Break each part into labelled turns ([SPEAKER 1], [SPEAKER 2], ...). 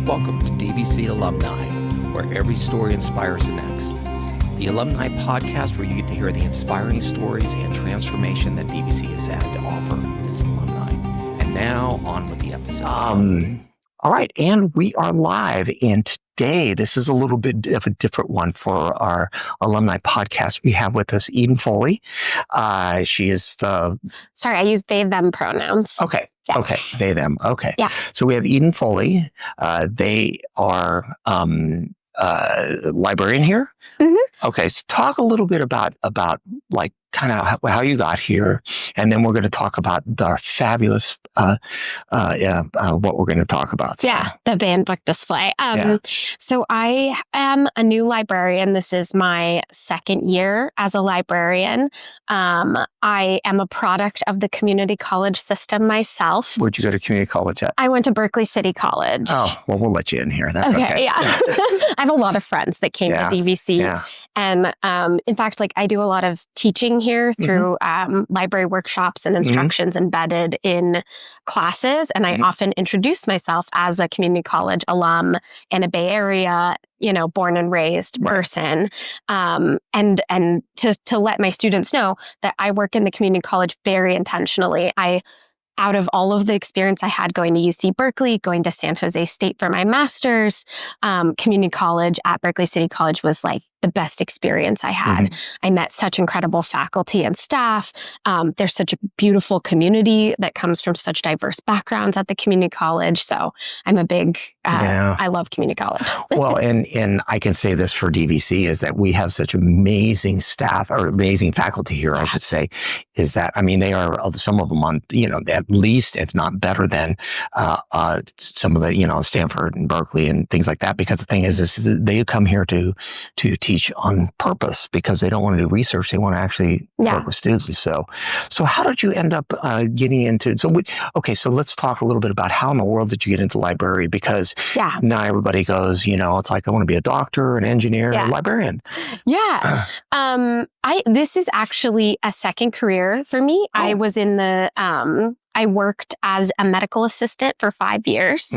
[SPEAKER 1] Welcome to DVC Alumni, where every story inspires the next. The Alumni podcast where you get to hear the inspiring stories and transformation that DVC has had to offer its alumni. And now, on with the episode.
[SPEAKER 2] All right, and we are live. And today, this is a little bit of a different one for our alumni podcast. We have with us Eden Foley. She is the...
[SPEAKER 3] Sorry, I use they, them pronouns.
[SPEAKER 2] Okay.
[SPEAKER 3] Yeah.
[SPEAKER 2] Okay. They, them. Okay.
[SPEAKER 3] Yeah.
[SPEAKER 2] So we have Eden Foley. They are librarian here.
[SPEAKER 3] Mm-hmm.
[SPEAKER 2] Okay. So talk a little bit about like kind of how you got here. And then we're going to talk about the fabulous, what we're going to talk about. So.
[SPEAKER 3] Yeah. The banned book display. So I am a new librarian. This is my second year as a librarian. I am a product of the community college system myself.
[SPEAKER 2] Where'd you go to community college at?
[SPEAKER 3] I went to Berkeley City College.
[SPEAKER 2] Oh, well, we'll let you in here. That's okay.
[SPEAKER 3] Yeah. I have a lot of friends that came to DVC.
[SPEAKER 2] Yeah.
[SPEAKER 3] And in fact, like I do a lot of teaching here through library workshops and instructions embedded in classes. And I often introduce myself as a community college alum in a Bay Area, born and raised person. And to let my students know that I work in the community college very intentionally. Out of all of the experience I had going to UC Berkeley, going to San Jose State for my master's, community college at Berkeley City College was like the best experience I had. I met such incredible faculty and staff. There's such a beautiful community that comes from such diverse backgrounds at the community college. So I'm a big, I love community college.
[SPEAKER 2] Well, and I can say this for DVC is that we have such amazing staff or amazing faculty here, I should say, is that, I mean, they are some of them on, at least, if not better than some of the, Stanford and Berkeley and things like that. Because the thing is they come here to teach on purpose because they don't want to do research. They want to actually work with students. So how did you end up getting into, so let's talk a little bit about how in the world did you get into library? Because now everybody goes, it's like, I want to be a doctor, an engineer, a librarian.
[SPEAKER 3] Yeah. This is actually a second career for me.
[SPEAKER 2] Oh.
[SPEAKER 3] I was in the, I worked as a medical assistant for 5 years.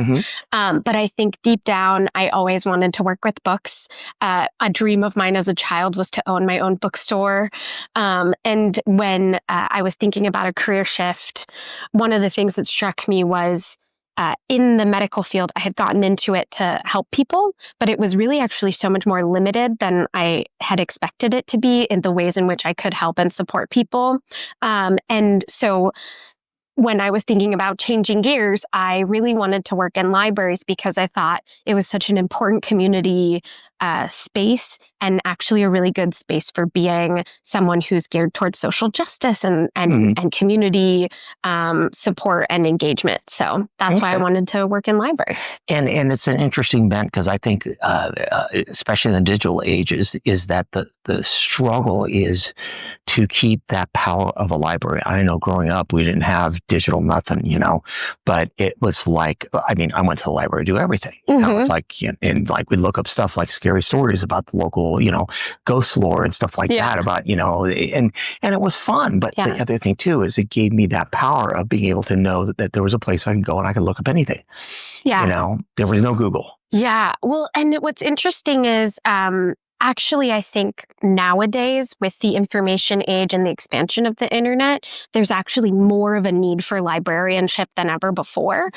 [SPEAKER 3] But I think deep down, I always wanted to work with books. A dream of mine as a child was to own my own bookstore. And when I was thinking about a career shift, one of the things that struck me was in the medical field, I had gotten into it to help people, but it was really actually so much more limited than I had expected it to be in the ways in which I could help and support people. And so when I was thinking about changing gears, I really wanted to work in libraries because I thought it was such an important community space and actually a really good space for being someone who's geared towards social justice and community support and engagement. So that's why I wanted to work in libraries.
[SPEAKER 2] And it's an interesting bent because I think, especially in the digital age, is that the struggle is to keep that power of a library. I know growing up, we didn't have digital nothing, but it was like, I mean, I went to the library to do everything. It's like, and like we look up stuff like scary stories about the local, ghost lore and stuff like that about, and it was fun. But the other thing too, is it gave me that power of being able to know that there was a place I could go and I could look up anything. There was no Google.
[SPEAKER 3] Yeah. Well, and what's interesting is, actually, I think nowadays with the information age and the expansion of the internet, there's actually more of a need for librarianship than ever before.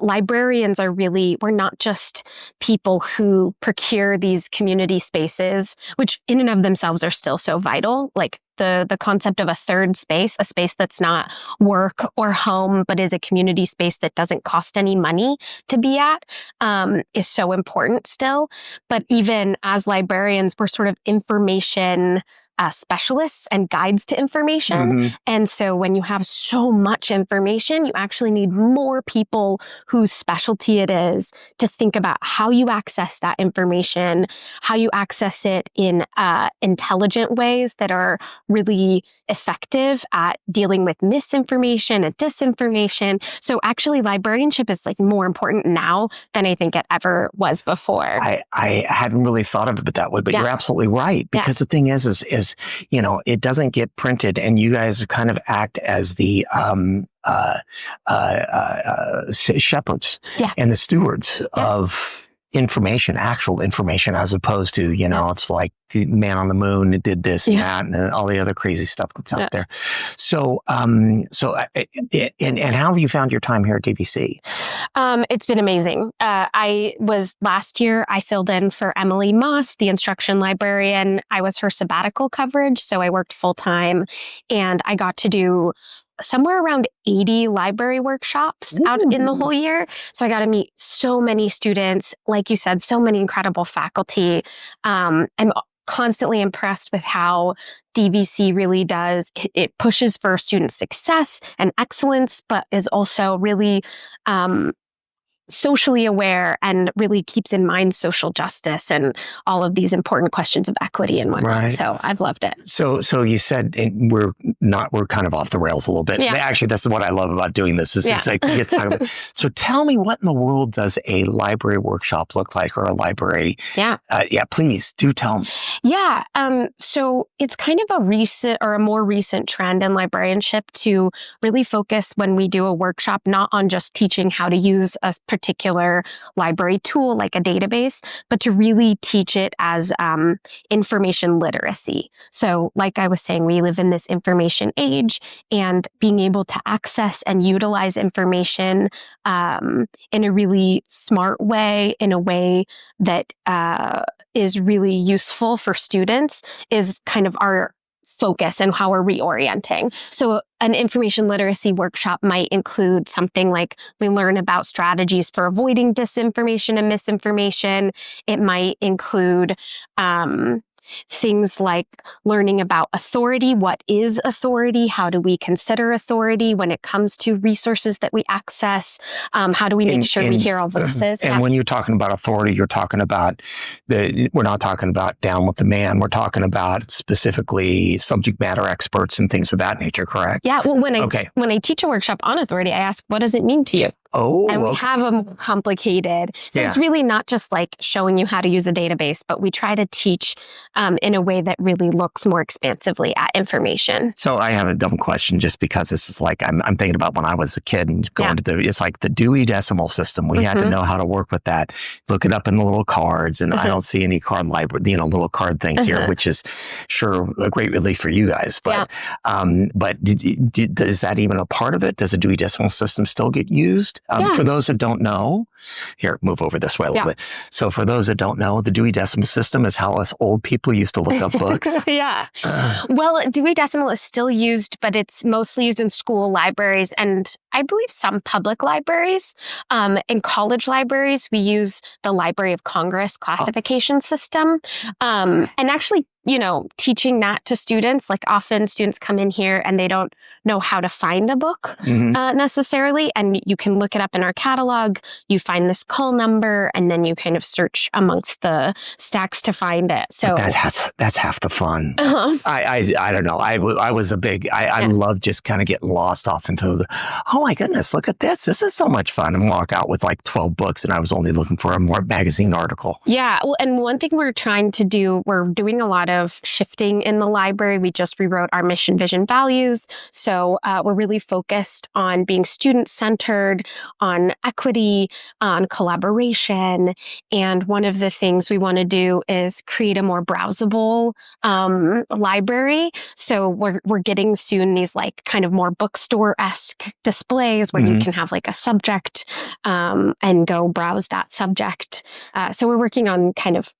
[SPEAKER 3] Librarians are we're not just people who procure these community spaces, which in and of themselves are still so vital. Like the concept of a third space, a space that's not work or home, but is a community space that doesn't cost any money to be at, is so important still. But even as librarians, we're sort of information specialists and guides to information. And so when you have so much information, you actually need more people whose specialty it is to think about how you access that information, how you access it in intelligent ways that are really effective at dealing with misinformation and disinformation. So actually librarianship is like more important now than I think it ever was before.
[SPEAKER 2] I hadn't really thought of it that way, but you're absolutely right. Because the thing is, it doesn't get printed and you guys kind of act as the shepherds
[SPEAKER 3] Yeah.
[SPEAKER 2] and the stewards of information, actual information, as opposed to, it's like the man on the moon did this and that and all the other crazy stuff that's out there. So, and how have you found your time here at DVC?
[SPEAKER 3] It's been amazing. Last year, I filled in for Emily Moss, the instruction librarian. I was her sabbatical coverage, so I worked full time, and I got to do somewhere around 80 library workshops out in the whole year. So I got to meet so many students, like you said, so many incredible faculty. I'm constantly impressed with how DVC really does. It pushes for student success and excellence, but is also really socially aware and really keeps in mind social justice and all of these important questions of equity and whatnot.
[SPEAKER 2] Right.
[SPEAKER 3] So I've loved it.
[SPEAKER 2] So you said we're kind of off the rails a little bit.
[SPEAKER 3] Yeah.
[SPEAKER 2] Actually, that's what I love about doing this. It's like we get to talk about. So tell me, what in the world does a library workshop look like, or a library?
[SPEAKER 3] Yeah.
[SPEAKER 2] Please do tell me.
[SPEAKER 3] Yeah. So it's kind of a more recent trend in librarianship to really focus, when we do a workshop, not on just teaching how to use a particular library tool like a database, but to really teach it as information literacy. So like I was saying, we live in this information age, and being able to access and utilize information in a really smart way, in a way that is really useful for students, is kind of our focus and how we're reorienting. So an information literacy workshop might include something like, we learn about strategies for avoiding disinformation and misinformation. It might include things like learning about authority. What is authority? How do we consider authority when it comes to resources that we access? How do we make sure we hear all voices?
[SPEAKER 2] And when you're talking about authority, you're talking about we're not talking about down with the man. We're talking about specifically subject matter experts and things of that nature, correct?
[SPEAKER 3] Yeah. Well, when I teach a workshop on authority, I ask, what does it mean to you? And we have them complicated. So it's really not just like showing you how to use a database, but we try to teach in a way that really looks more expansively at information.
[SPEAKER 2] So I have a dumb question, just because this is like, I'm thinking about when I was a kid and going to it's like the Dewey Decimal System. We had to know how to work with that, look it up in the little cards. And I don't see any card library, little card things here, which is sure a great relief for you guys. But, is that even a part of it? Does the Dewey Decimal System still get used? For those that don't know, here, move over this way a little bit. So for those that don't know, the Dewey Decimal System is how us old people used to look up books.
[SPEAKER 3] Well, Dewey Decimal is still used, but it's mostly used in school libraries and I believe some public libraries. In college libraries, we use the Library of Congress classification system. And actually, teaching that to students, like often students come in here and they don't know how to find a book necessarily. And you can look it up in our catalog. You find this call number and then you kind of search amongst the stacks to find it. So
[SPEAKER 2] that's half the fun. I don't know. I was a big, I love just kind of getting lost off into the, oh my goodness, look at this. This is so much fun. And walk out with like 12 books and I was only looking for a more magazine article.
[SPEAKER 3] Yeah. Well, and one thing we're trying to do, we're doing a lot of shifting in the library. We just rewrote our mission, vision, values. So we're really focused on being student-centered, on equity, on collaboration. And one of the things we want to do is create a more browsable library. So we're getting soon these like kind of more bookstore-esque displays where you can have like a subject and go browse that subject. So we're working on kind of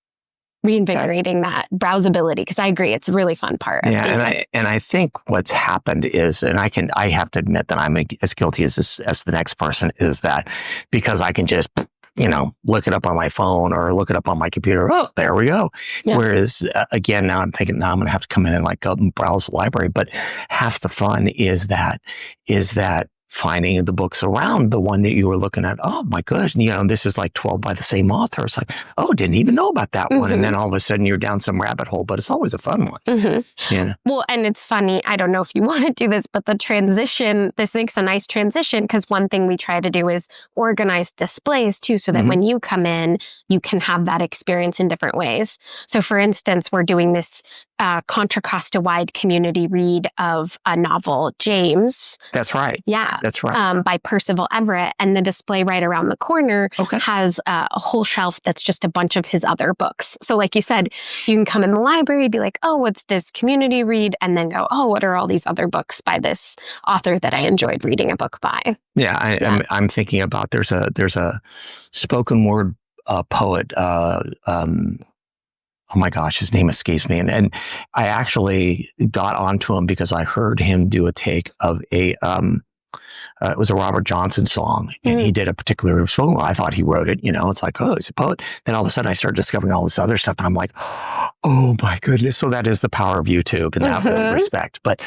[SPEAKER 3] reinvigorating that browsability, because I agree it's a really fun part.
[SPEAKER 2] And I think what's happened is, and I have to admit that I'm as guilty as the next person, is that because I can just look it up on my phone or look it up on my computer. Oh, there we go. Yeah. Whereas again, now I'm thinking, now I'm going to have to come in and like go and browse the library. But half the fun is that finding the books around the one that you were looking at. Oh my gosh, this is like 12 by the same author. It's like, oh, didn't even know about that one. And then all of a sudden you're down some rabbit hole, but it's always a fun one.
[SPEAKER 3] Well, and it's funny, I don't know if you want to do this, but the transition, this makes a nice transition, because one thing we try to do is organize displays too, so that when you come in, you can have that experience in different ways. So for instance, we're doing this Contra Costa Wide community read of a novel, James.
[SPEAKER 2] That's right.
[SPEAKER 3] Yeah.
[SPEAKER 2] That's right.
[SPEAKER 3] By Percival Everett. And the display right around the corner has a whole shelf that's just a bunch of his other books. So like you said, you can come in the library, be like, oh, what's this community read? And then go, oh, what are all these other books by this author that I enjoyed reading a book by?
[SPEAKER 2] Yeah, I'm thinking about there's a spoken word poet. Oh my gosh, his name escapes me. And I actually got onto him because I heard him do a take of it was a Robert Johnson song, and he did a particular song. I thought he wrote it, it's like, oh, he's a poet. Then all of a sudden I started discovering all this other stuff, and I'm like, oh my goodness. So that is the power of YouTube in that respect. But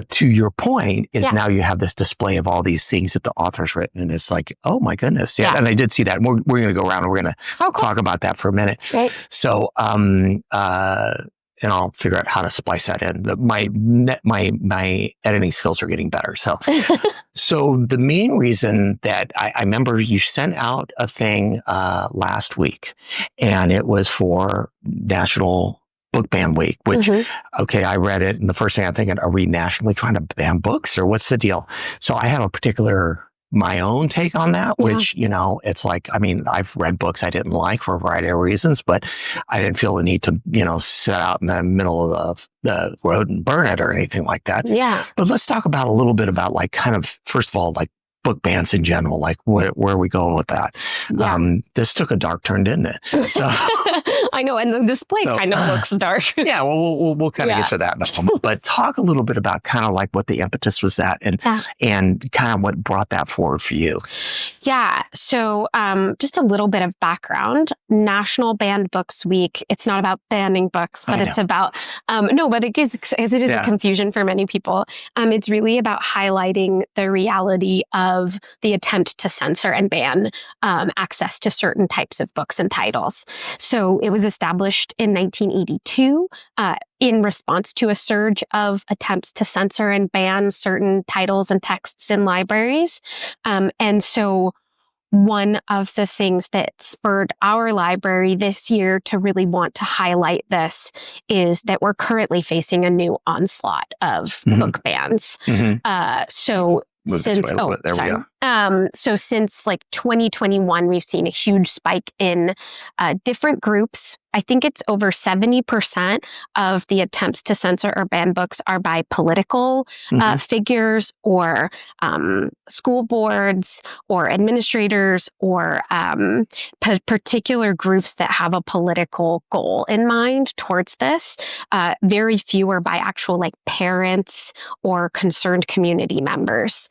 [SPEAKER 2] to your point is now you have this display of all these things that the author's written, and it's like, oh my goodness. Yeah. And I did see that. We're going to go around and we're going to talk about that for a minute.
[SPEAKER 3] Right.
[SPEAKER 2] So, and I'll figure out how to splice that in. My editing skills are getting better. So, so the main reason that I remember you sent out a thing last week, and it was for National Book Ban Week, which, okay, I read it, and the first thing I'm thinking, are we nationally trying to ban books, or what's the deal? So I have my own take on that, which, it's like, I mean, I've read books I didn't like for a variety of reasons, but I didn't feel the need to, sit out in the middle of the road and burn it or anything like that.
[SPEAKER 3] Yeah.
[SPEAKER 2] But let's talk about a little bit about like kind of, first of all, like book bans in general, like where are we going with that?
[SPEAKER 3] Yeah.
[SPEAKER 2] This took a dark turn, didn't it? So,
[SPEAKER 3] I know, and the display kind of looks dark.
[SPEAKER 2] Yeah, well, we'll kind of get to that in a moment. But talk a little bit about kind of like what the impetus was that, and kind of what brought that forward for you.
[SPEAKER 3] Yeah, so just a little bit of background. National Banned Books Week. It's not about banning books, but it's about but it is a confusion for many people. It's really about highlighting the reality of the attempt to censor and ban access to certain types of books and titles. So it was established in 1982 in response to a surge of attempts to censor and ban certain titles and texts in libraries. And so one of the things that spurred our library this year to really want to highlight this is that we're currently facing a new onslaught of book bans. So since like 2021, we've seen a huge spike in different groups. I think it's over 70% of the attempts to censor or ban books are by political figures or school boards or administrators or particular groups that have a political goal in mind towards this. Very few are by actual like parents or concerned community members.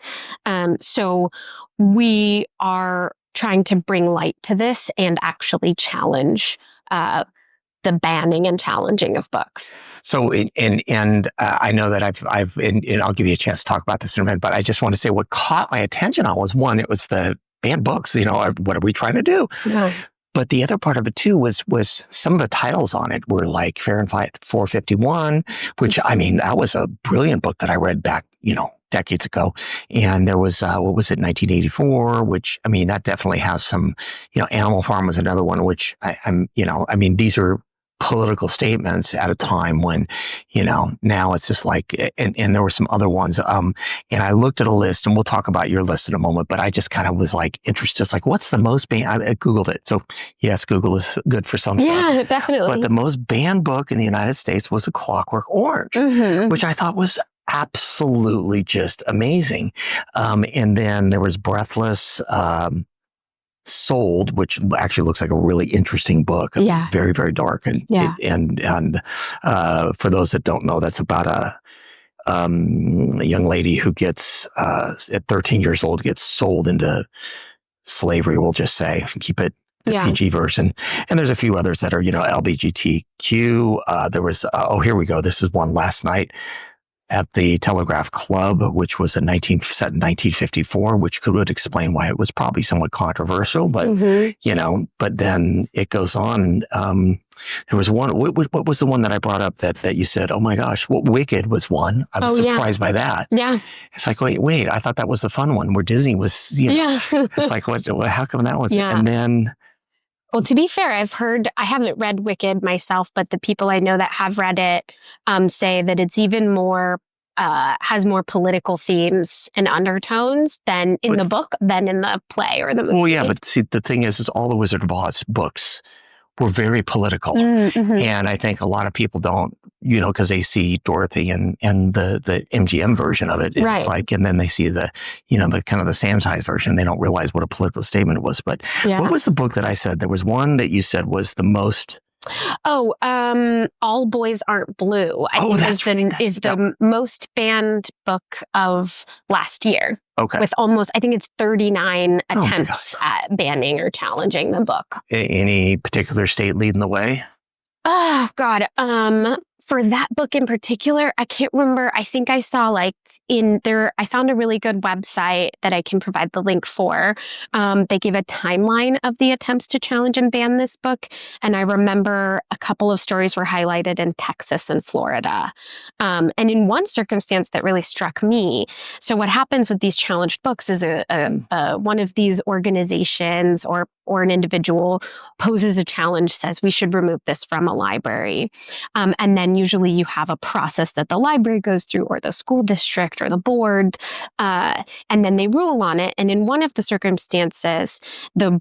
[SPEAKER 3] So we are trying to bring light to this and actually challenge the banning and challenging of books.
[SPEAKER 2] So, and I know that and I'll give you a chance to talk about this in a minute, but I just want to say what caught my attention on was one, it was the banned books, what are we trying to do? Yeah. But the other part of it too was some of the titles on it were like Fahrenheit 451, which I mean, that was a brilliant book that I read back, decades ago. And there was, 1984, which, I mean, that definitely has some, Animal Farm was another one, which these are political statements at a time when, now it's just like, and there were some other ones. And I looked at a list, and we'll talk about your list in a moment, but I just kind of was like interested, it's like, what's the most banned? I Googled it. So yes, Google is good for some stuff.
[SPEAKER 3] Yeah, definitely.
[SPEAKER 2] But the most banned book in the United States was A Clockwork Orange, which I thought was absolutely just amazing. And then there was Breathless, Sold, which actually looks like a really interesting book.
[SPEAKER 3] Yeah.
[SPEAKER 2] Very, very dark. And for those that don't know, that's about a young lady who gets, at 13 years old, gets sold into slavery, we'll just say, keep it the PG version. And there's a few others that are, LGBTQ. There was, here we go. This is one last night at the Telegraph Club, which was set in 1954, which would explain why it was probably somewhat controversial, but, but then it goes on. There was one, what was the one that I brought up that you said, oh my gosh, Wicked was one. I was surprised by that. Yeah. It's like, wait, I thought that was the fun one where Disney was, it's like, how come that was? And then
[SPEAKER 3] Well, to be fair, I haven't read Wicked myself, but the people I know that have read it say that it's even more, has more political themes and undertones than in the book, than in the play or the movie.
[SPEAKER 2] Well, yeah, but see, the thing is all the Wizard of Oz books were very political.
[SPEAKER 3] Mm-hmm.
[SPEAKER 2] And I think a lot of people don't, because they see Dorothy and the MGM version of it. It's
[SPEAKER 3] Right.
[SPEAKER 2] like, and then they see the kind of the sanitized version. They don't realize what a political statement it was. But what was the book that I said? There was one that you said was the most...
[SPEAKER 3] Oh, All Boys Aren't Blue. I think is the most banned book of last year.
[SPEAKER 2] Okay.
[SPEAKER 3] With almost, I think it's 39 attempts at banning or challenging the book.
[SPEAKER 2] Any particular state leading the way?
[SPEAKER 3] Oh, God. For that book in particular, I can't remember. I think I saw I found a really good website that I can provide the link for. They gave a timeline of the attempts to challenge and ban this book. And I remember a couple of stories were highlighted in Texas and Florida. And in one circumstance that really struck me, so what happens with these challenged books is one of these organizations or an individual poses a challenge, says we should remove this from a library. And then usually you have a process that the library goes through or the school district or the board, and then they rule on it. And in one of the circumstances, the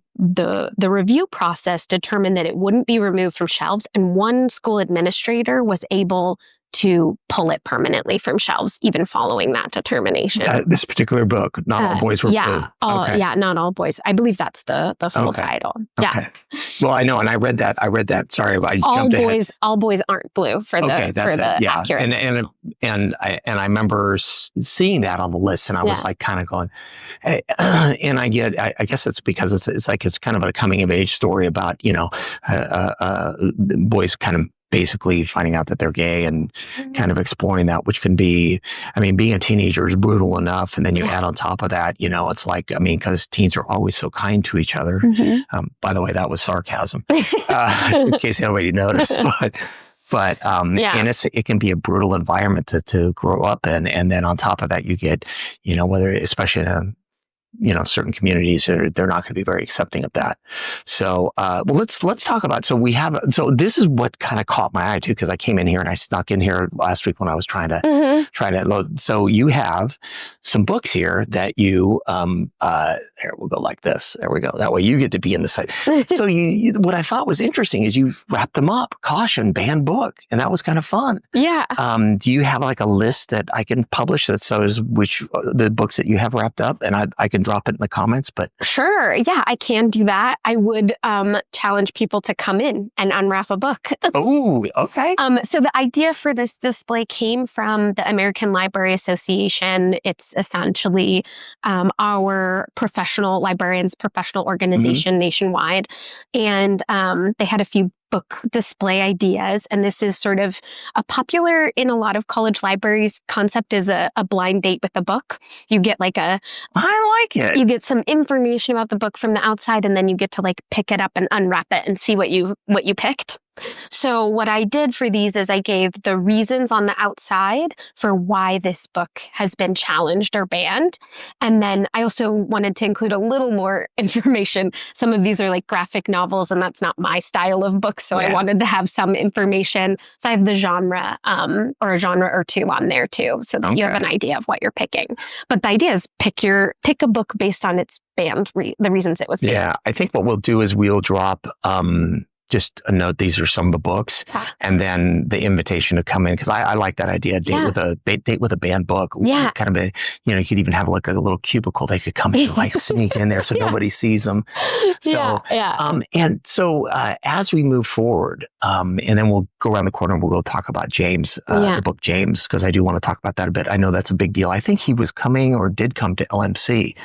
[SPEAKER 3] review process determined that it wouldn't be removed from shelves, and one school administrator was able to pull it permanently from shelves, even following that determination.
[SPEAKER 2] This particular book, Not All Boys Were Blue.
[SPEAKER 3] Yeah, Not All Boys. I believe that's the full title.
[SPEAKER 2] Okay.
[SPEAKER 3] Yeah.
[SPEAKER 2] Well, I know, and I read that. Sorry, I jumped ahead.
[SPEAKER 3] All Boys Aren't Blue for the accurate.
[SPEAKER 2] And I remember seeing that on the list, and I was like kind of going, hey, and I guess it's because it's kind of a coming of age story about boys kind of basically finding out that they're gay and kind of exploring that, which can be, being a teenager is brutal enough. And then you add on top of that, it's like, because teens are always so kind to each other.
[SPEAKER 3] Mm-hmm.
[SPEAKER 2] By the way, that was sarcasm, in case anybody noticed. But and it can be a brutal environment to grow up in. And then on top of that, you get, whether, especially in certain communities, they're not going to be very accepting of that. So, let's talk about, so this is what kind of caught my eye too, because I came in here and I snuck in here last week when I was trying to load. So you have some books here that you, here, we'll go like this. There we go. That way you get to be in the site. So you what I thought was interesting is you wrapped them up, caution, banned book. And that was kind of fun.
[SPEAKER 3] Yeah.
[SPEAKER 2] Do you have like a list that I can publish that shows which the books that you have wrapped up, and I can drop it in the comments? But
[SPEAKER 3] sure, yeah, I can do that. I would challenge people to come in and unwrap a book.
[SPEAKER 2] Oh, okay.
[SPEAKER 3] So the idea for this display came from the American Library Association. It's essentially our librarians' professional organization nationwide, and they had a few book display ideas. And this is sort of a popular in a lot of college libraries concept is a blind date with a book. You get I
[SPEAKER 2] like it.
[SPEAKER 3] You get some information about the book from the outside, and then you get to pick it up and unwrap it and see what you picked. So what I did for these is I gave the reasons on the outside for why this book has been challenged or banned. And then I also wanted to include a little more information. Some of these are graphic novels, and that's not my style of book. So I wanted to have some information. So I have the genre or a genre or two on there too, so that you have an idea of what you're picking. But the idea is pick a book based on its banned, the reasons it was banned.
[SPEAKER 2] Yeah, I think what we'll do is we'll drop just a note, these are some of the books, and then the invitation to come in, because I like that idea, date with a banned book.
[SPEAKER 3] Yeah.
[SPEAKER 2] Kind of you could even have a little cubicle they could come in sneak in there so nobody sees them. So, and so as we move forward, and then we'll go around the corner and we'll go talk about James, the book James, because I do want to talk about that a bit. I know that's a big deal. I think he was coming or did come to LMC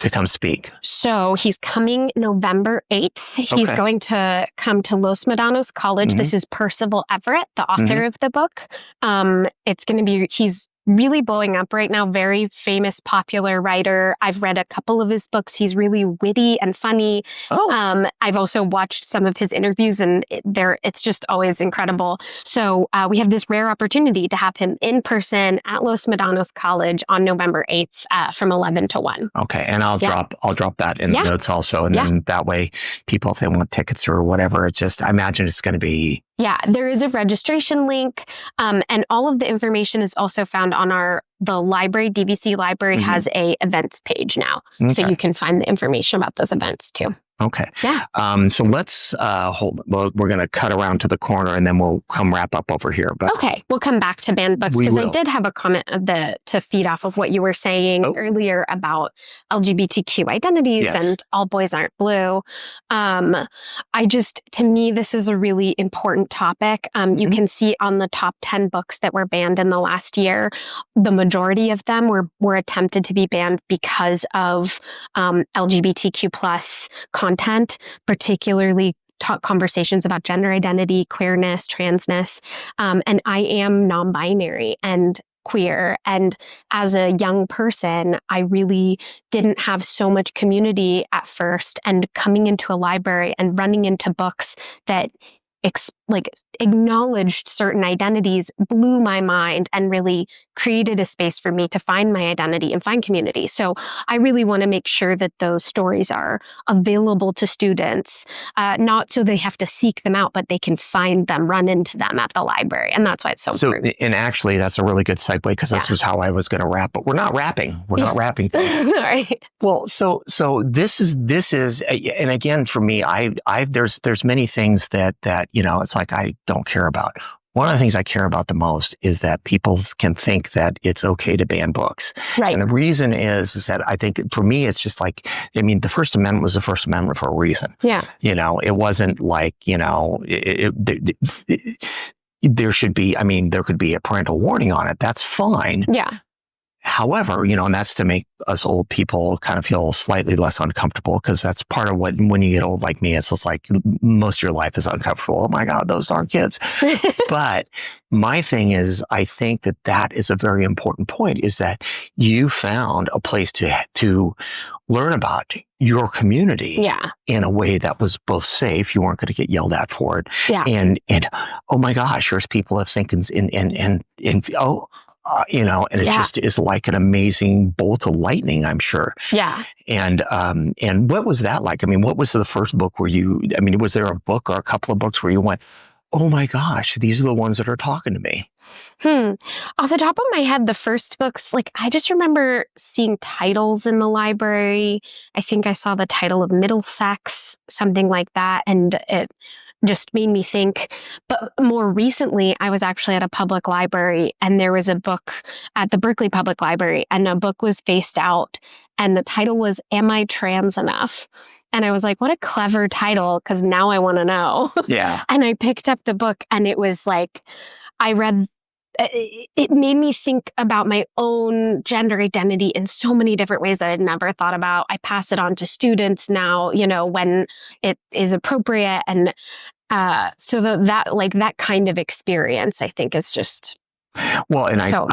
[SPEAKER 2] to come speak.
[SPEAKER 3] So he's coming November 8th. He's going to come to Los Medanos College. This is Percival Everett, the author of the book. It's going to be, he's really blowing up right now. Very famous, popular writer. I've read a couple of his books. He's really witty and funny.
[SPEAKER 2] Oh.
[SPEAKER 3] I've also watched some of his interviews, and it's just always incredible. So we have this rare opportunity to have him in person at Los Medanos College on November 8th from 11 to 1.
[SPEAKER 2] Okay, and I'll drop that in the notes also, and then that way, people, if they want tickets or whatever, I imagine it's going to be.
[SPEAKER 3] Yeah, there is a registration link, and all of the information is also found on the library. DVC Library has a events page now, so you can find the information about those events too.
[SPEAKER 2] Okay.
[SPEAKER 3] Yeah.
[SPEAKER 2] So let's hold. Well, we're going to cut around to the corner, and then we'll come wrap up over here. But
[SPEAKER 3] okay, we'll come back to banned books because I did have a comment to feed off of what you were saying earlier about LGBTQ identities and all boys aren't blue. To me, this is a really important topic. You can see on the top 10 books that were banned in the last year, the majority of them were attempted to be banned because of LGBTQ plus content, particularly conversations about gender identity, queerness, transness. And I am non-binary and queer. And as a young person, I really didn't have so much community at first. And coming into a library and running into books that acknowledged certain identities blew my mind and really created a space for me to find my identity and find community. So I really want to make sure that those stories are available to students, not so they have to seek them out, but they can find them, run into them at the library. And that's why it's so important.
[SPEAKER 2] And actually, that's a really good segue because this was how I was going to wrap, but we're not wrapping. We're not wrapping things.
[SPEAKER 3] All right.
[SPEAKER 2] Well, so this is, and again, for me, there's many things that, it's like I don't care about. One of the things I care about the most is that people can think that it's okay to ban books.
[SPEAKER 3] Right.
[SPEAKER 2] And the reason is that I think for me, it's just like, the First Amendment was the First Amendment for a reason.
[SPEAKER 3] Yeah.
[SPEAKER 2] It wasn't like, there should be, there could be a parental warning on it. That's fine.
[SPEAKER 3] Yeah.
[SPEAKER 2] However, and that's to make us old people kind of feel slightly less uncomfortable because that's part of what, when you get old like me, it's just like most of your life is uncomfortable. Oh my God, those darn kids. But my thing is, I think that is a very important point is that you found a place to learn about your community in a way that was both safe. You weren't going to get yelled at for it. Yeah. And oh my gosh, there's people that think and it just is like an amazing bolt of lightning, I'm sure.
[SPEAKER 3] Yeah.
[SPEAKER 2] And what was that like? What was the first book where was there a book or a couple of books where you went, oh my gosh, these are the ones that are talking to me?
[SPEAKER 3] Off the top of my head, the first books, I just remember seeing titles in the library. I think I saw the title of Middlesex, something like that. And it just made me think. But more recently, I was actually at a public library and there was a book at the Berkeley Public Library and a book was faced out and the title was Am I Trans Enough? And I was like, what a clever title, because now I want to know.
[SPEAKER 2] Yeah.
[SPEAKER 3] And I picked up the book and it was like, it made me think about my own gender identity in so many different ways that I'd never thought about. I pass it on to students now, when it is appropriate. And so that kind of experience, I think, is just
[SPEAKER 2] well, and
[SPEAKER 3] so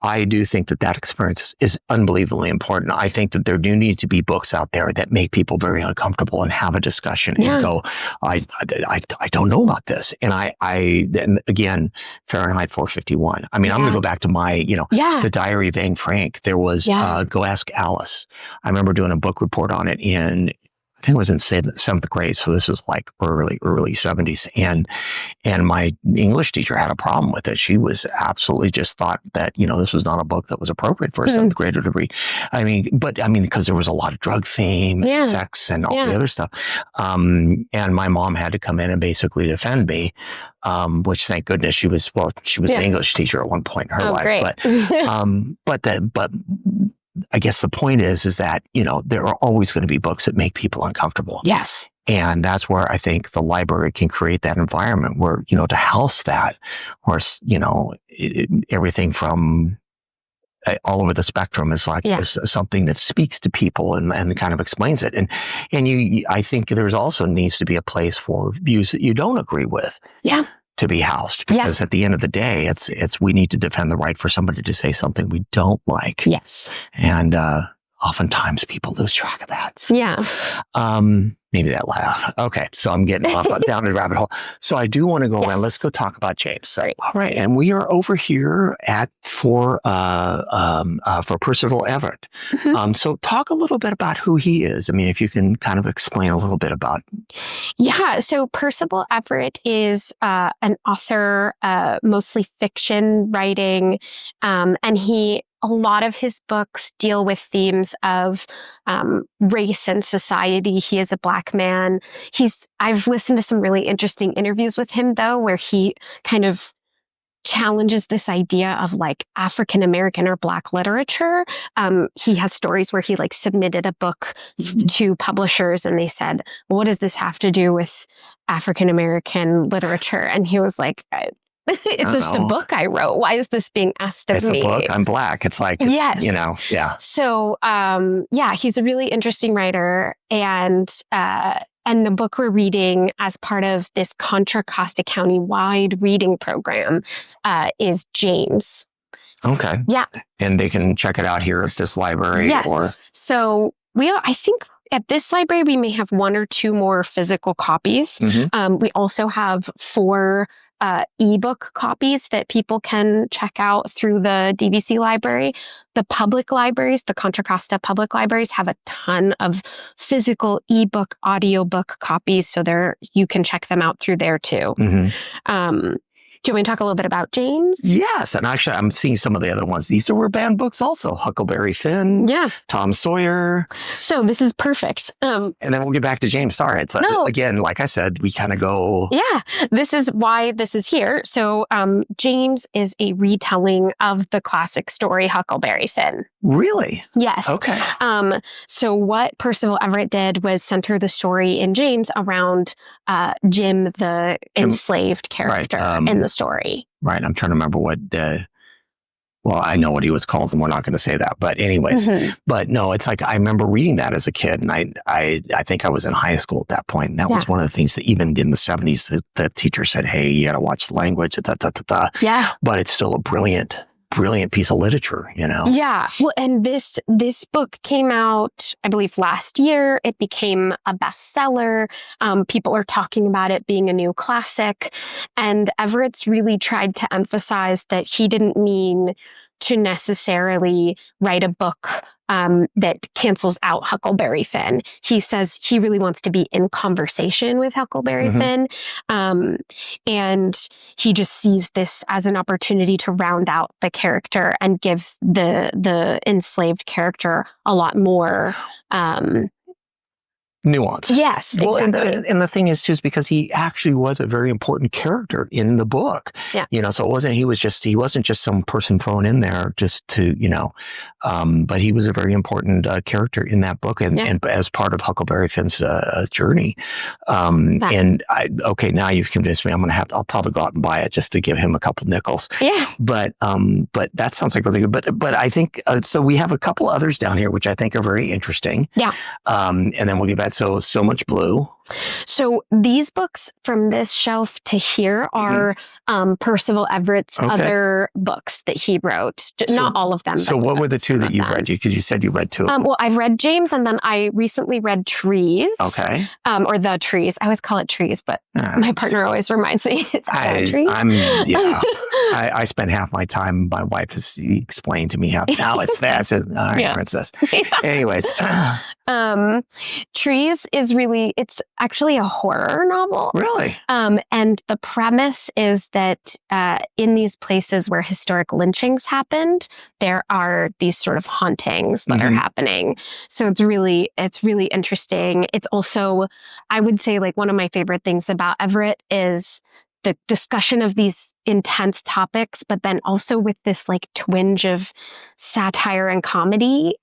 [SPEAKER 2] I do think that experience is unbelievably important. I think that there do need to be books out there that make people very uncomfortable and have a discussion and go, I don't know about this. And and again, Fahrenheit 451. I'm going to go back to my, the Diary of Anne Frank. There was Go Ask Alice. I remember doing a book report on it I think it was in seventh grade. So this was like early 70s. And my English teacher had a problem with it. She was absolutely just thought that, this was not a book that was appropriate for a seventh grader to read. Because there was a lot of drug theme and sex and all the other stuff. And my mom had to come in and basically defend me, which thank goodness she was an English teacher at one point in her life.
[SPEAKER 3] Great.
[SPEAKER 2] But I guess the point is that, there are always going to be books that make people uncomfortable.
[SPEAKER 3] Yes.
[SPEAKER 2] And that's where I think the library can create that environment where, to house that, where, everything from all over the spectrum is like is something that speaks to people and kind of explains it. And I think there's also needs to be a place for views that you don't agree with.
[SPEAKER 3] Yeah.
[SPEAKER 2] to be housed, because at the end of the day, it's we need to defend the right for somebody to say something we don't like.
[SPEAKER 3] Yes.
[SPEAKER 2] And oftentimes people lose track of that. So,
[SPEAKER 3] Yeah.
[SPEAKER 2] Maybe that loud. Okay, so I'm getting off down the rabbit hole. So I do want to go around. Let's go talk about James. So, all right, and we are over here for Percival Everett. So talk a little bit about who he is. I mean, if you can kind of explain a little bit about.
[SPEAKER 3] Yeah, so Percival Everett is an author, mostly fiction writing, and a lot of his books deal with themes of race and society. He is a Black man. I've listened to some really interesting interviews with him, though, where he kind of challenges this idea of like African American or Black literature. He has stories where he like submitted a book to publishers and they said, well, what does this have to do with African American literature? And he was like, it's just a book I wrote. Why is this being asked of me?
[SPEAKER 2] It's a book. I'm Black. It's like,
[SPEAKER 3] yes.
[SPEAKER 2] Yeah.
[SPEAKER 3] So, he's a really interesting writer. And the book we're reading as part of this Contra Costa County-wide reading program is James.
[SPEAKER 2] Okay.
[SPEAKER 3] Yeah.
[SPEAKER 2] And they can check it out here at this library.
[SPEAKER 3] Yes. So I think at this library, we may have 1 or 2 more physical copies. We also have 4 ebook copies that people can check out through the DVC library. The public libraries, the Contra Costa public libraries, have a ton of physical ebook, audiobook copies, so you can check them out through there too. Do you want me to talk a little bit about James?
[SPEAKER 2] Yes, and actually I'm seeing some of the other ones. These are banned books also. Huckleberry Finn, Tom Sawyer.
[SPEAKER 3] So this is perfect.
[SPEAKER 2] And then we'll get back to James. Sorry, it's again, like I said, we kind of go.
[SPEAKER 3] Yeah, this is why this is here. So James is a retelling of the classic story Huckleberry Finn.
[SPEAKER 2] Really?
[SPEAKER 3] Yes.
[SPEAKER 2] Okay.
[SPEAKER 3] So what Percival Everett did was center the story in James around Jim, the enslaved character in the story.
[SPEAKER 2] Right. I'm trying to remember what well, I know what he was called and we're not going to say that, but anyways, but no, it's like, I remember reading that as a kid and I think I was in high school at that point. And that was one of the things that even in the 70s, the teacher said, hey, you got to watch the language, Yeah. But it's still a brilliant piece of literature,
[SPEAKER 3] Yeah. Well, and this book came out, I believe, last year. It became a bestseller. People are talking about it being a new classic. And Everett's really tried to emphasize that he didn't mean to necessarily write a book that cancels out Huckleberry Finn. He says he really wants to be in conversation with Huckleberry Finn. And he just sees this as an opportunity to round out the character and give the enslaved character a lot more
[SPEAKER 2] nuance.
[SPEAKER 3] Yes,
[SPEAKER 2] well,
[SPEAKER 3] exactly.
[SPEAKER 2] And the thing is too, is because he actually was a very important character in the book.
[SPEAKER 3] Yeah.
[SPEAKER 2] So he wasn't just some person thrown in there just to, but he was a very important character in that book and as part of Huckleberry Finn's journey. And now you've convinced me. I'll probably go out and buy it just to give him a couple nickels.
[SPEAKER 3] Yeah.
[SPEAKER 2] But that sounds like really good. But I think, so we have a couple others down here, which I think are very interesting.
[SPEAKER 3] Yeah.
[SPEAKER 2] And then we'll get back. So Much Blue.
[SPEAKER 3] So these books from this shelf to here are Percival Everett's other books that he wrote. Not all of them.
[SPEAKER 2] So what were the 2 that you've read? Because you said you read 2.
[SPEAKER 3] Well, I've read James and then I recently read Trees.
[SPEAKER 2] Okay.
[SPEAKER 3] Or The Trees. I always call it Trees, but my partner always reminds me it's Trees.
[SPEAKER 2] I spend half my time, my wife has explained to me how now it's that. I said, all right, princess. Anyways.
[SPEAKER 3] Trees is it's actually a horror novel.
[SPEAKER 2] Really?
[SPEAKER 3] And the premise is that in these places where historic lynchings happened, there are these sort of hauntings that are happening. So it's really interesting. It's also, I would say, like one of my favorite things about Everett is the discussion of these intense topics, but then also with this like twinge of satire and comedy.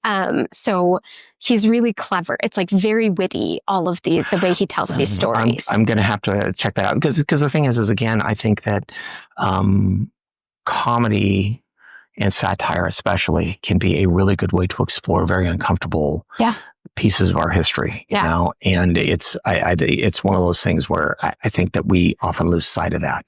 [SPEAKER 3] So he's really clever. It's like very witty, all of the way he tells these stories.
[SPEAKER 2] I'm going to have to check that out because the thing is again, I think that comedy and satire especially can be a really good way to explore very uncomfortable pieces of our history, you
[SPEAKER 3] Yeah.
[SPEAKER 2] know, and it's one of those things where I think that we often lose sight of that.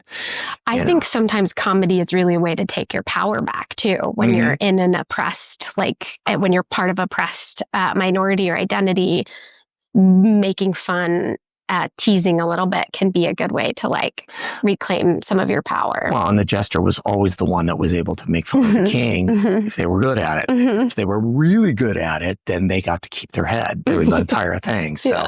[SPEAKER 3] I think sometimes comedy is really a way to take your power back too. When
[SPEAKER 2] Mm-hmm.
[SPEAKER 3] you're in an oppressed, when you're part of oppressed minority or identity, making fun, teasing a little bit can be a good way to reclaim some of your power.
[SPEAKER 2] Well, and the jester was always the one that was able to make fun of the king if they were good at it. If they were really good at it, then they got to keep their head through the entire thing. So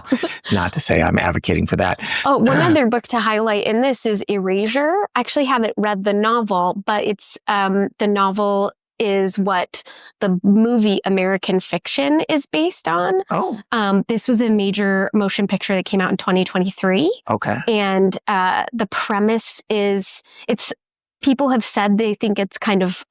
[SPEAKER 2] not to say I'm advocating for that.
[SPEAKER 3] Oh, one other book to highlight in this is Erasure. I actually haven't read the novel, but it's the novel is what the movie American Fiction is based on.
[SPEAKER 2] Oh.
[SPEAKER 3] This was a major motion picture that came out in 2023.
[SPEAKER 2] Okay.
[SPEAKER 3] And the premise is, people have said they think it's kind of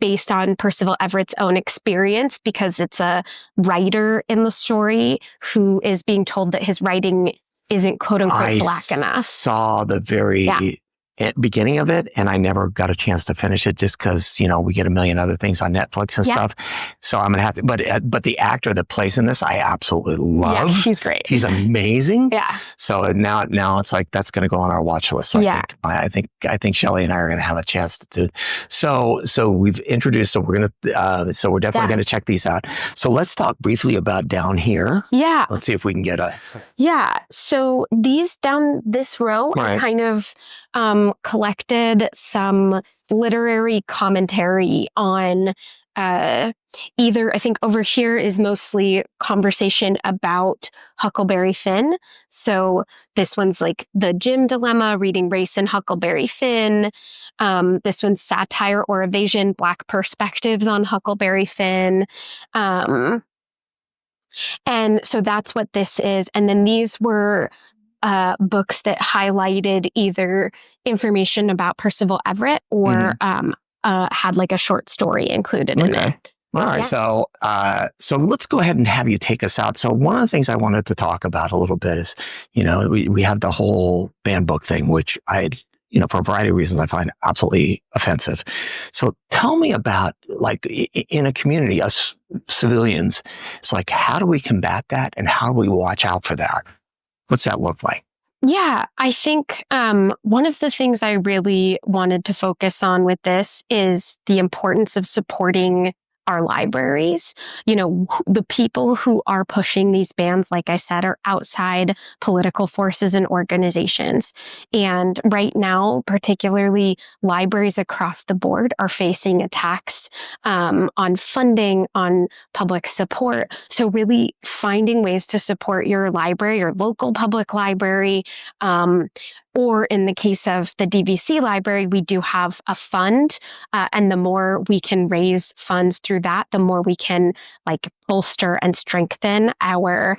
[SPEAKER 3] based on Percival Everett's own experience, because it's a writer in the story who is being told that his writing isn't quote unquote black enough.
[SPEAKER 2] I saw the very beginning of it, and I never got a chance to finish it just because, you know, we get a million other things on Netflix and stuff. So I'm going to have to, but the actor that plays in this, I absolutely love.
[SPEAKER 3] Yeah, he's great.
[SPEAKER 2] He's amazing.
[SPEAKER 3] Yeah.
[SPEAKER 2] So now it's like, that's going to go on our watch list. So I think Shelley and I are going to have a chance to do. So we've introduced, so we're definitely going to check these out. So let's talk briefly about Down Here.
[SPEAKER 3] Yeah.
[SPEAKER 2] Let's see if we can get a.
[SPEAKER 3] Yeah. So these down this row are kind of, collected some literary commentary on either, I think over here is mostly conversation about Huckleberry Finn. So this one's like the Jim dilemma, reading race in Huckleberry Finn. This one's satire or evasion, black perspectives on Huckleberry Finn. And so that's what this is. And then these were books that highlighted either information about Percival Everett or had like a short story included in it.
[SPEAKER 2] All right. So let's go ahead and have you take us out. So one of the things I wanted to talk about a little bit is, you know, we have the whole banned book thing, which for a variety of reasons, I find absolutely offensive. So tell me about, like, in a community, us civilians, it's like, how do we combat that and how do we watch out for that? What's that look like?
[SPEAKER 3] Yeah, I think one of the things I really wanted to focus on with this is the importance of supporting our libraries. You know, the people who are pushing these bans, like I said, are outside political forces and organizations. And right now, particularly libraries across the board are facing attacks on funding, on public support. So really finding ways to support your library, your local public library, or in the case of the DVC library, we do have a fund, and the more we can raise funds through that, the more we can bolster and strengthen our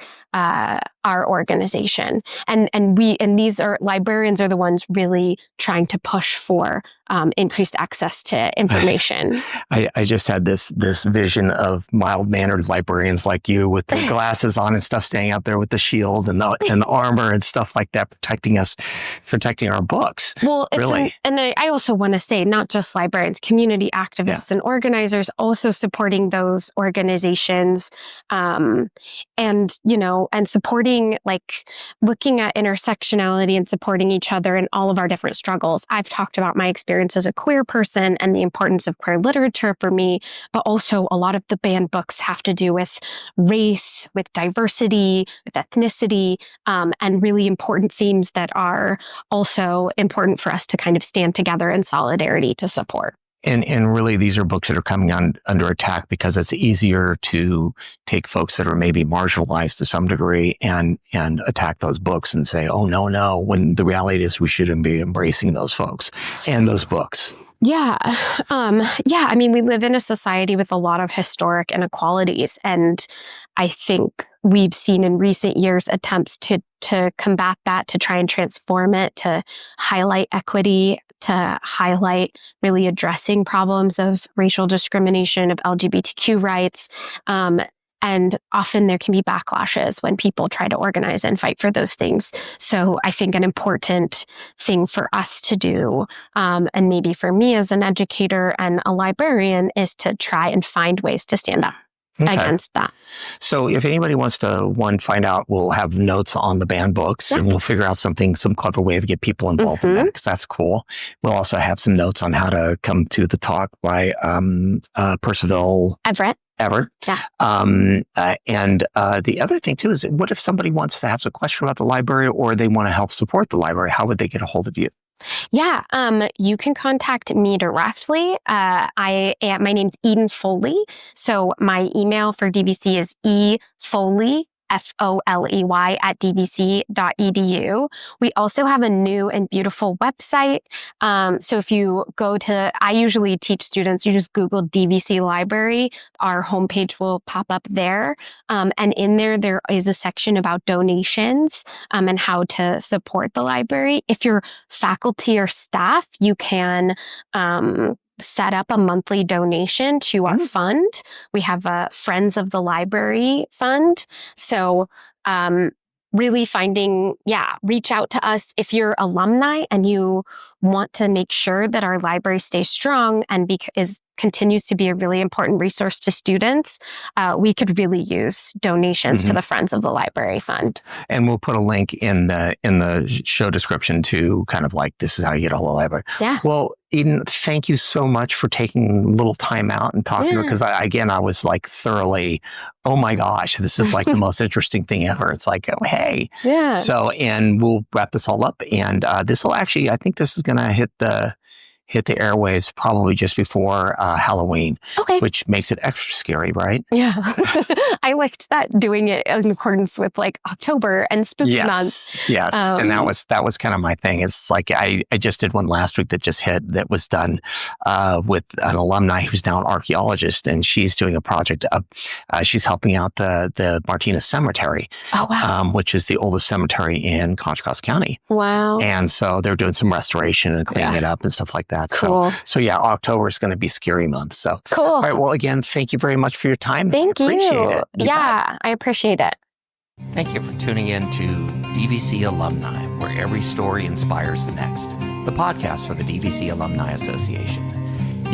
[SPEAKER 3] organization. And these librarians are the ones really trying to push for increased access to information.
[SPEAKER 2] I just had this vision of mild-mannered librarians like you with the glasses on and stuff, standing out there with the shield and the armor and stuff like that, protecting our books.
[SPEAKER 3] Well,
[SPEAKER 2] really.
[SPEAKER 3] And I also want to say, not just librarians, community activists and organizers also supporting those organizations, and supporting, looking at intersectionality and supporting each other in all of our different struggles. I've talked about my experience as a queer person and the importance of queer literature for me, but also a lot of the banned books have to do with race, with diversity, with ethnicity, and really important themes that are also important for us to kind of stand together in solidarity to support.
[SPEAKER 2] And really, these are books that are coming under attack because it's easier to take folks that are maybe marginalized to some degree and attack those books and say, oh, no, when the reality is we shouldn't be embracing those folks and those books.
[SPEAKER 3] Yeah. I mean, we live in a society with a lot of historic inequalities, and I think we've seen in recent years attempts to combat that, to try and transform it, to highlight equity, to highlight really addressing problems of racial discrimination, of LGBTQ rights. And often there can be backlashes when people try to organize and fight for those things. So I think an important thing for us to do, and maybe for me as an educator and a librarian, is to try and find ways to stand up. against that.
[SPEAKER 2] So if anybody wants to, find out, we'll have notes on the banned books and we'll figure out some clever way to get people involved in that, because that's cool. We'll also have some notes on how to come to the talk by Percival
[SPEAKER 3] Everett. Yeah.
[SPEAKER 2] And the other thing too is, what if somebody wants to have a question about the library, or they want to help support the library? How would they get a hold of you?
[SPEAKER 3] Yeah, you can contact me directly. My name's Eden Foley. So my email for DVC is efoley, Foley @dvc.edu. We also have a new and beautiful website. So if you go to, I usually teach students, you just Google DVC Library. Our homepage will pop up there. And in there is a section about donations and how to support the library. If you're faculty or staff, you can set up a monthly donation to our fund. We have a Friends of the Library fund. So really reach out to us if you're alumni and you want to make sure that our library stays strong and continues to be a really important resource to students. We could really use donations to the Friends of the Library Fund.
[SPEAKER 2] And we'll put a link in the show description to kind of like, this is how you get a hold of the library.
[SPEAKER 3] Yeah.
[SPEAKER 2] Well, Eden, thank you so much for taking a little time out and talking to her, because I was like thoroughly, oh my gosh, this is like the most interesting thing ever. It's like, oh, hey.
[SPEAKER 3] Yeah.
[SPEAKER 2] So, and we'll wrap this all up, and this will actually, I think this is going to hit the airwaves probably just before Halloween, which makes it extra scary, right?
[SPEAKER 3] Yeah. I liked that, doing it in accordance with like October and spooky months.
[SPEAKER 2] Yes. And that was kind of my thing. It's like, I just did one last week that just hit, that was done with an alumni who's now an archaeologist, and she's doing a project she's helping out the Martinez Cemetery, which is the oldest cemetery in Contra Costa County.
[SPEAKER 3] Wow.
[SPEAKER 2] And so they're doing some restoration and cleaning it up and stuff like that.
[SPEAKER 3] Cool.
[SPEAKER 2] So yeah, October is going to be scary month. So
[SPEAKER 3] cool.
[SPEAKER 2] All right. Well, again, thank you very much for your time.
[SPEAKER 3] Thank you.
[SPEAKER 2] Appreciate it.
[SPEAKER 3] Yeah, I appreciate it.
[SPEAKER 1] Thank you for tuning in to DVC Alumni, where every story inspires the next, the podcast for the DVC Alumni Association.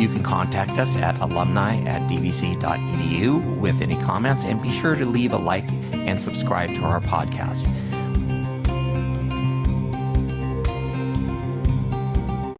[SPEAKER 1] You can contact us at alumni@dvc.edu with any comments, and be sure to leave a like and subscribe to our podcast.